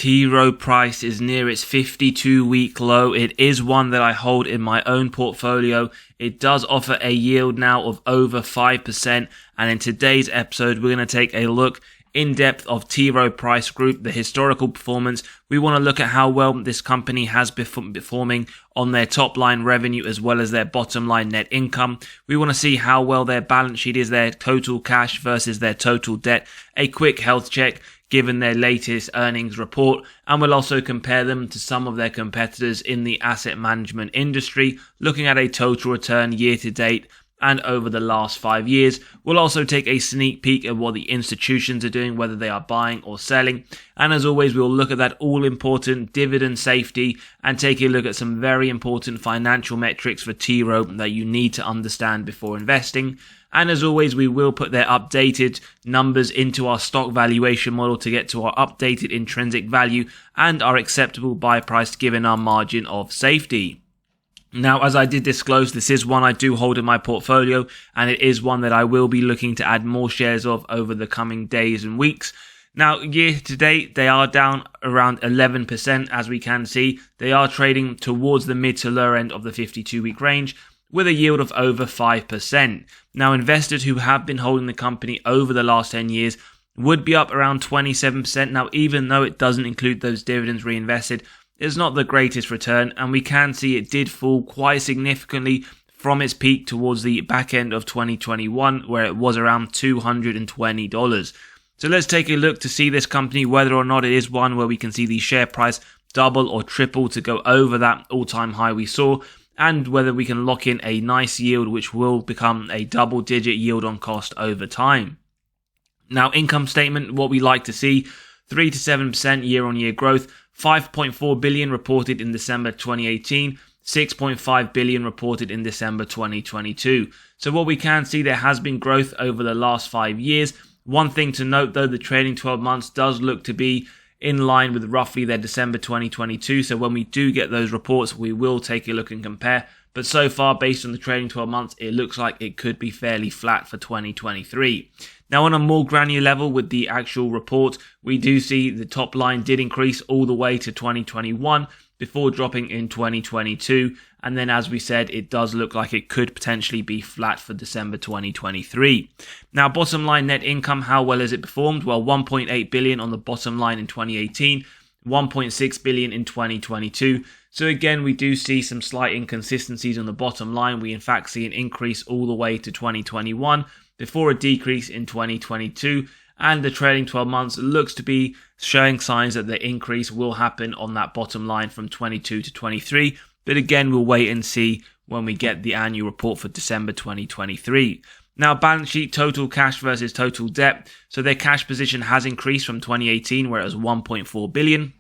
T.Rowe Price is near its 52-week low. It is one that I hold in my own portfolio. It does offer a yield now of over 5%. And in today's episode, we're going to take a look in depth of T.Rowe Price Group, the historical performance. We want to look at how well this company has been performing on their top line revenue as well as their bottom line net income. We want to see how well their balance sheet is, their total cash versus their total debt, a quick health check given their latest earnings report, and we'll also compare them to some of their competitors in the asset management industry, looking at a total return year to date and over the last 5 years. We'll also take a sneak peek at what the institutions are doing, whether they are buying or selling. And as always, we'll look at that all-important dividend safety and take a look at some very important financial metrics for T.Rowe that you need to understand before investing. And as always, we will put their updated numbers into our stock valuation model to get to our updated intrinsic value and our acceptable buy price given our margin of safety. Now, as I did disclose, this is one I do hold in my portfolio, and it is one that I will be looking to add more shares of over the coming days and weeks. Now, year to date, they are down around 11%, as we can see. They are trading towards the mid to lower end of the 52-week range with a yield of over 5%. Now, investors who have been holding the company over the last 10 years would be up around 27%. Now, even though it doesn't include those dividends reinvested, it's not the greatest return, and we can see it did fall quite significantly from its peak towards the back end of 2021, where it was around $220. So let's take a look to see this company, whether or not it is one where we can see the share price double or triple to go over that all-time high we saw, and whether we can lock in a nice yield which will become a double-digit yield on cost over time. Now, income statement, what we like to see, 3 to 7% year-on-year growth, 5.4 billion reported in December 2018, 6.5 billion reported in December 2022. So what we can see, there has been growth over the last 5 years. One thing to note though, the trailing 12 months does look to be in line with roughly their December 2022. So when we do get those reports, we will take a look and compare. But so far, based on the trailing 12 months, it looks like it could be fairly flat for 2023. Now, on a more granular level with the actual report, we do see the top line did increase all the way to 2021 before dropping in 2022. And then, as we said, it does look like it could potentially be flat for December 2023. Now, bottom line net income, how well has it performed? Well, 1.8 billion on the bottom line in 2018, 1.6 billion in 2022. So again, we do see some slight inconsistencies on the bottom line. We in fact see an increase all the way to 2021 before a decrease in 2022. And the trailing 12 months looks to be showing signs that the increase will happen on that bottom line from 22 to 23. But again, we'll wait and see when we get the annual report for December 2023. Now, balance sheet, total cash versus total debt. So their cash position has increased from 2018, where it was 1.4 billion.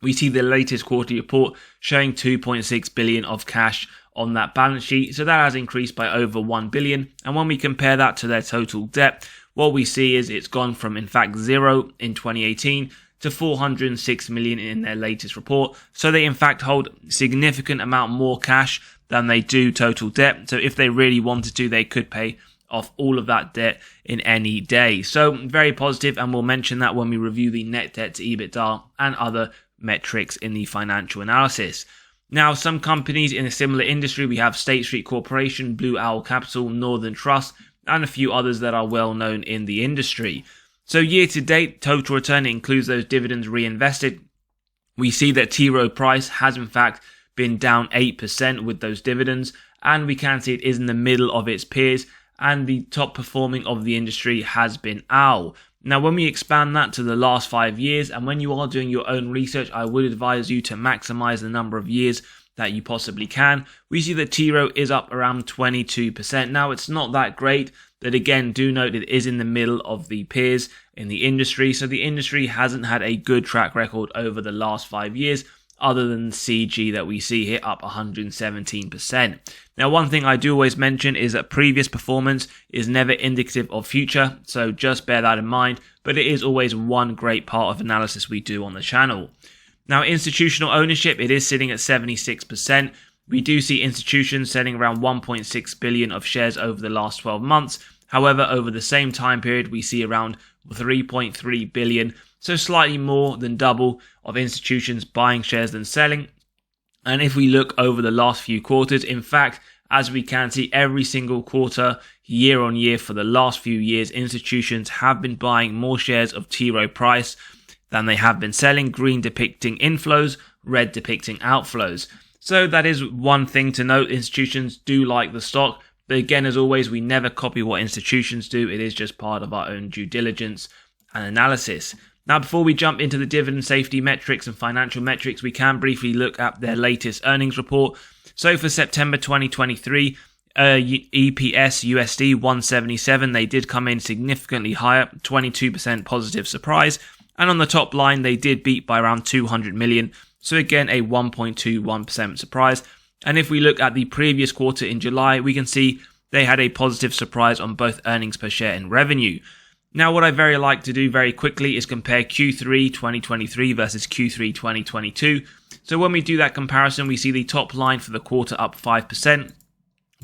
We see the latest quarterly report showing 2.6 billion of cash on that balance sheet. So that has increased by over 1 billion. And when we compare that to their total debt, what we see is it's gone from, in fact, 0 in 2018 to 406 million in their latest report. So they, in fact, hold significant amount more cash than they do total debt. So if they really wanted to, they could pay off all of that debt in any day. So very positive, and we'll mention that when we review the net debt to EBITDA and other metrics in the financial analysis. Now, some companies in a similar industry, we have State Street Corporation, Blue Owl Capital, Northern Trust, and a few others that are well known in the industry. So year to date, total return includes those dividends reinvested. We see that T.Rowe Price has in fact been down 8% with those dividends, and we can see it is in the middle of its peers, and the top performing of the industry has been OWL. Now, when we expand that to the last 5 years, and when you are doing your own research, I would advise you to maximize the number of years that you possibly can. We see that T.Rowe is up around 22%. Now, it's not that great, but again, do note it is in the middle of the peers in the industry. So the industry hasn't had a good track record over the last 5 years, other than the CG that we see here up 117%. Now, one thing I do always mention is that previous performance is never indicative of future, so just bear that in mind, but it is always one great part of analysis we do on the channel. Now, institutional ownership, it is sitting at 76%. We do see institutions selling around 1.6 billion of shares over the last 12 months. However, over the same time period, we see around 3.3 billion So slightly more than double of institutions buying shares than selling. And if we look over the last few quarters, in fact, as we can see, every single quarter, year on year for the last few years, institutions have been buying more shares of T.Rowe Price than they have been selling, green depicting inflows, red depicting outflows. So that is one thing to note. Institutions do like the stock, but again, as always, we never copy what institutions do. It is just part of our own due diligence and analysis. Now, before we jump into the dividend safety metrics and financial metrics, we can briefly look at their latest earnings report. So for September 2023, EPS USD 177, they did come in significantly higher, 22% positive surprise. And on the top line, they did beat by around 200 million. So again, a 1.21% surprise. And if we look at the previous quarter in July, we can see they had a positive surprise on both earnings per share and revenue. Now, what I very like to do very quickly is compare Q3 2023 versus Q3 2022. So when we do that comparison, we see the top line for the quarter up 5%,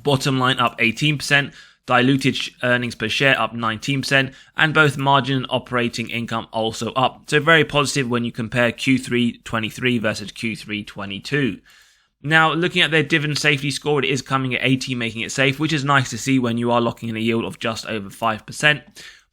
bottom line up 18%, diluted earnings per share up 19%, and both margin and operating income also up. So very positive when you compare Q3 23 versus Q3 22. Now, looking at their dividend safety score, it is coming at 80, making it safe, which is nice to see when you are locking in a yield of just over 5%.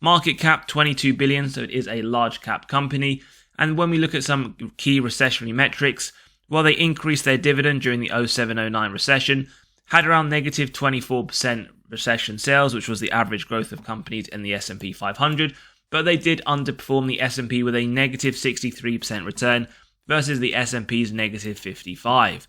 Market cap 22 billion, so it is a large cap company. And when we look at some key recessionary metrics, well, they increased their dividend during the 07-09 recession, had around negative 24% recession sales, which was the average growth of companies in the S&P 500, but they did underperform the S&P with a negative 63% return versus the S&P's negative 55%.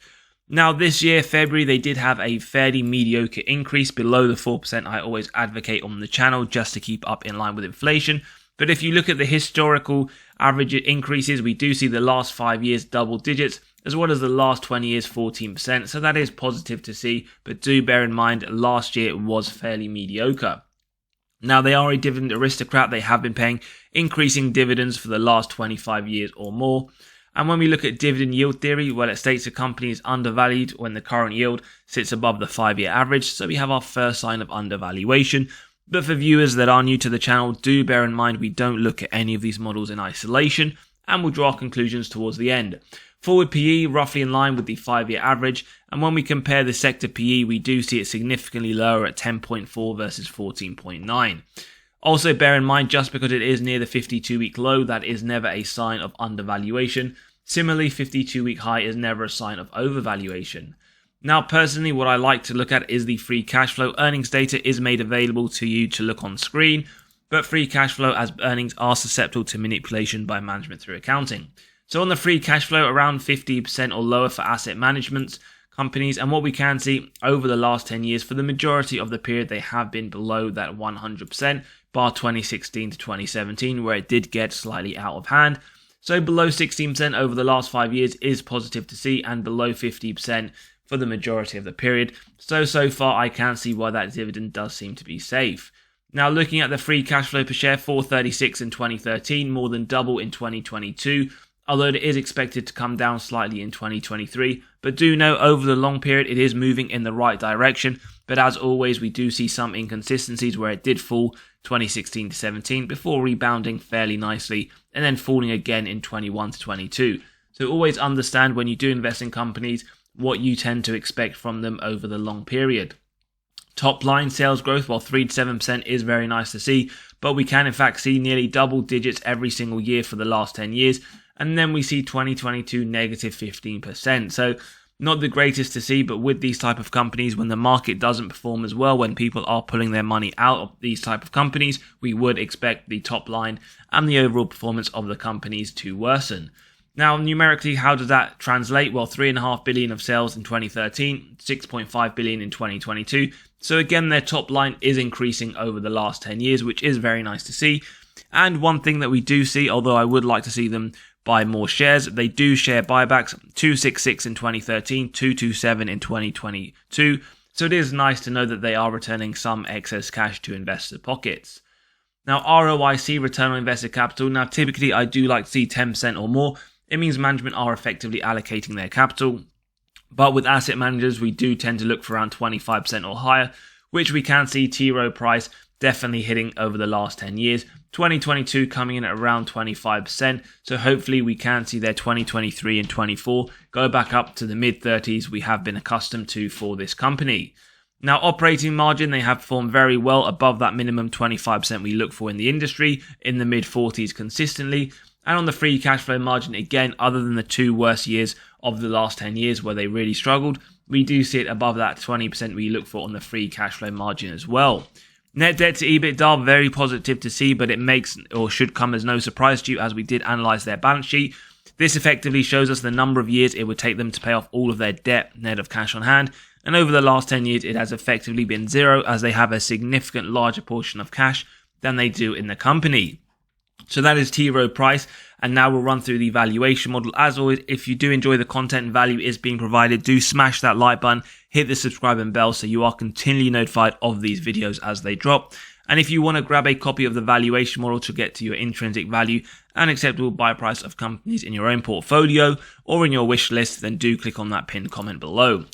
Now, this year, February, they did have a fairly mediocre increase below the 4% I always advocate on the channel just to keep up in line with inflation. But if you look at the historical average increases, we do see the last 5 years double digits, as well as the last 20 years 14%. So that is positive to see, but do bear in mind last year it was fairly mediocre. Now, they are a dividend aristocrat. They have been paying increasing dividends for the last 25 years or more. And when we look at dividend yield theory, well, it states a company is undervalued when the current yield sits above the 5-year average. So we have our first sign of undervaluation. But for viewers that are new to the channel, do bear in mind we don't look at any of these models in isolation, and we'll draw conclusions towards the end. Forward PE roughly in line with the 5-year average, and when we compare the sector PE, we do see it significantly lower at 10.4 versus 14.9. Also, bear in mind, just because it is near the 52-week low, that is never a sign of undervaluation. Similarly, 52-week high is never a sign of overvaluation. Now, personally, what I like to look at is the free cash flow. Earnings data is made available to you to look on screen, but free cash flow as earnings are susceptible to manipulation by management through accounting. So on the free cash flow, around 50% or lower for asset management companies, and what we can see over the last 10 years, for the majority of the period, they have been below that 100%, bar 2016 to 2017, where it did get slightly out of hand. So below 16% over the last 5 years is positive to see, and below 50% for the majority of the period. So far I can see why that dividend does seem to be safe. Now, looking at the free cash flow per share, 436 in 2013, more than double in 2022, although it is expected to come down slightly in 2023. But do know over the long period it is moving in the right direction. But as always, we do see some inconsistencies where it did fall 2016 to 17 before rebounding fairly nicely and then falling again in 21 to 22. So always understand when you do invest in companies what you tend to expect from them over the long period. Top line sales growth, while 3 to 7% is very nice to see, but we can in fact see nearly double digits every single year for the last 10 years. And then we see 2022 negative 15%. So not the greatest to see, but with these type of companies, when the market doesn't perform as well, when people are pulling their money out of these type of companies, we would expect the top line and the overall performance of the companies to worsen. Now, numerically, how does that translate? Well, 3.5 billion of sales in 2013, 6.5 billion in 2022. So again, their top line is increasing over the last 10 years, which is very nice to see. And one thing that we do see, although I would like to see them buy more shares, they do share buybacks, 266 in 2013, 227 in 2022. So it is nice to know that they are returning some excess cash to investor pockets. Now, ROIC, return on invested capital. Now, typically I do like to see 10% or more. It means management are effectively allocating their capital. But with asset managers, we do tend to look for around 25% or higher, which we can see T.Rowe Price definitely hitting over the last 10 years. 2022 coming in at around 25%, so hopefully we can see their 2023 and 24 go back up to the mid-30s we have been accustomed to for this company. Now, operating margin, they have performed very well above that minimum 25% we look for in the industry, in the mid-40s consistently. And on the free cash flow margin, again, other than the two worst years of the last 10 years where they really struggled, we do see it above that 20% we look for on the free cash flow margin as well. Net debt to EBITDA, very positive to see, but it makes or should come as no surprise to you as we did analyse their balance sheet. This effectively shows us the number of years it would take them to pay off all of their debt net of cash on hand. And over the last 10 years, it has effectively been zero as they have a significant larger portion of cash than they do in the company. So that is T.Rowe Price, and now we'll run through the valuation model. As always, if you do enjoy the content and value is being provided, do smash that like button, hit the subscribe and bell so you are continually notified of these videos as they drop. And if you want to grab a copy of the valuation model to get to your intrinsic value and acceptable buy price of companies in your own portfolio or in your wish list, then do click on that pinned comment below.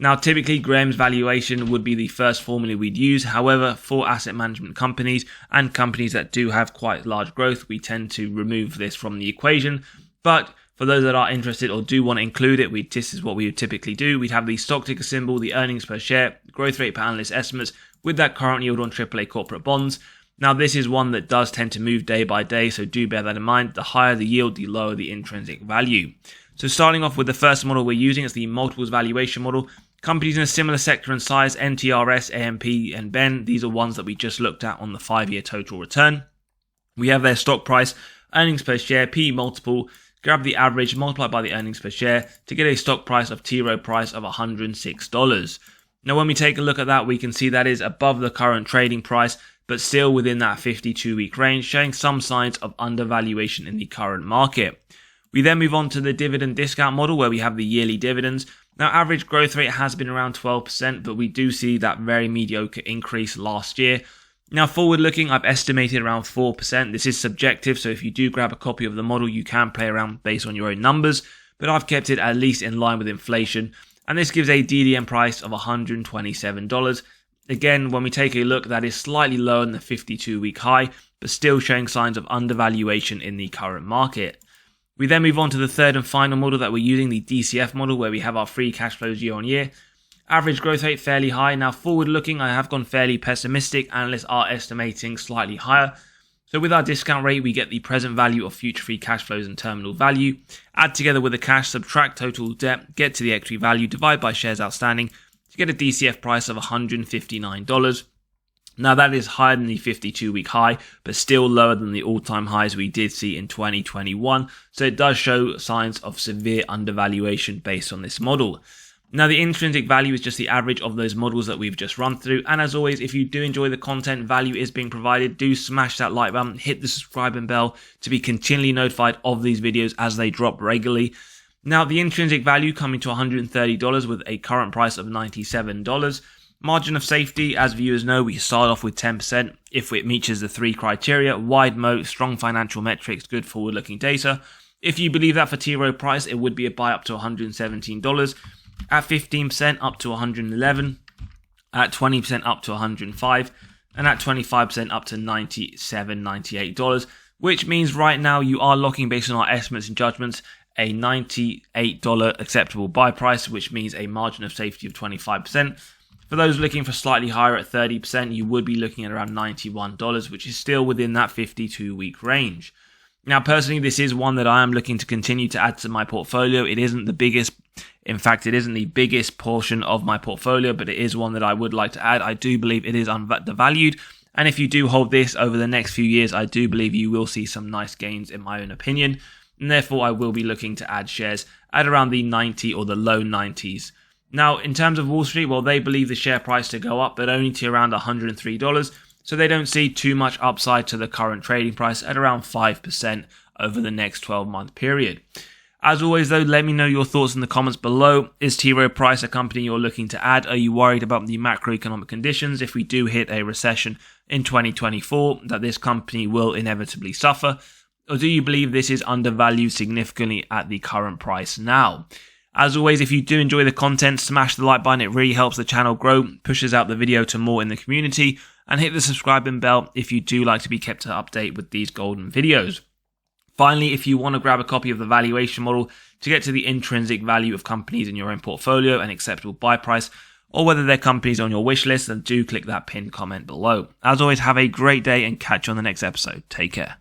Now, typically, Graham's valuation would be the first formula we'd use. However, for asset management companies and companies that do have quite large growth, we tend to remove this from the equation. But for those that are interested or do want to include it, this is what we would typically do. We'd have the stock ticker symbol, the earnings per share, growth rate per analyst estimates with that current yield on AAA corporate bonds. Now, this is one that does tend to move day by day, so do bear that in mind. The higher the yield, the lower the intrinsic value. So starting off with the first model we're using, it's the multiples valuation model. Companies in a similar sector and size, NTRS, AMP, and Ben, these are ones that we just looked at on the 5-year total return. We have their stock price, earnings per share, PE multiple, grab the average, multiply by the earnings per share to get a stock price of T.Rowe Price of $106. Now, when we take a look at that, we can see that is above the current trading price, but still within that 52-week range, showing some signs of undervaluation in the current market. We then move on to the dividend discount model where we have the yearly dividends. Now, average growth rate has been around 12%, but we do see that very mediocre increase last year. Now, forward looking, I've estimated around 4%. This is subjective, so if you do grab a copy of the model, you can play around based on your own numbers, but I've kept it at least in line with inflation, and this gives a DDM price of $127. Again, when we take a look, that is slightly lower than the 52-week high, but still showing signs of undervaluation in the current market. We then move on to the third and final model that we're using, the DCF model, where we have our free cash flows year on year. Average growth rate fairly high. Now, forward looking, I have gone fairly pessimistic. Analysts are estimating slightly higher. So with our discount rate, we get the present value of future free cash flows and terminal value. Add together with the cash, subtract total debt, get to the equity value, divide by shares outstanding to get a DCF price of $159. Now, that is higher than the 52-week high, but still lower than the all-time highs we did see in 2021. So it does show signs of severe undervaluation based on this model. Now, the intrinsic value is just the average of those models that we've just run through. And as always, if you do enjoy the content, value is being provided, do smash that like button, hit the subscribe and bell to be continually notified of these videos as they drop regularly. Now, the intrinsic value coming to $130 with a current price of $97. Margin of safety, as viewers know, we start off with 10% if it meets the 3 criteria: wide moat, strong financial metrics, good forward-looking data. If you believe that for T.Rowe Price, it would be a buy up to $117. At 15% up to $111, at 20% up to $105, and at 25% up to $97, $98, which means right now you are locking, based on our estimates and judgments, a $98 acceptable buy price, which means a margin of safety of 25%. For those looking for slightly higher at 30%, you would be looking at around $91, which is still within that 52-week range. Now, personally, this is one that I am looking to continue to add to my portfolio. It isn't the biggest, in fact, it isn't the biggest portion of my portfolio, but it is one that I would like to add. I do believe it is undervalued. And if you do hold this over the next few years, I do believe you will see some nice gains in my own opinion. And therefore, I will be looking to add shares at around the 90 or the low 90s. Now, in terms of Wall Street, well, they believe the share price to go up, but only to around $103. So they don't see too much upside to the current trading price at around 5% over the next 12-month period. As always, though, let me know your thoughts in the comments below. Is T.Rowe Price a company you're looking to add? Are you worried about the macroeconomic conditions if we do hit a recession in 2024, that this company will inevitably suffer? Or do you believe this is undervalued significantly at the current price now? As always, if you do enjoy the content, smash the like button. It really helps the channel grow, pushes out the video to more in the community. and hit the subscribing bell if you do like to be kept up to date with these golden videos. Finally, if you want to grab a copy of the valuation model to get to the intrinsic value of companies in your own portfolio and acceptable buy price, or whether they're companies on your wish list, then do click that pinned comment below. As always, have a great day and catch you on the next episode. Take care.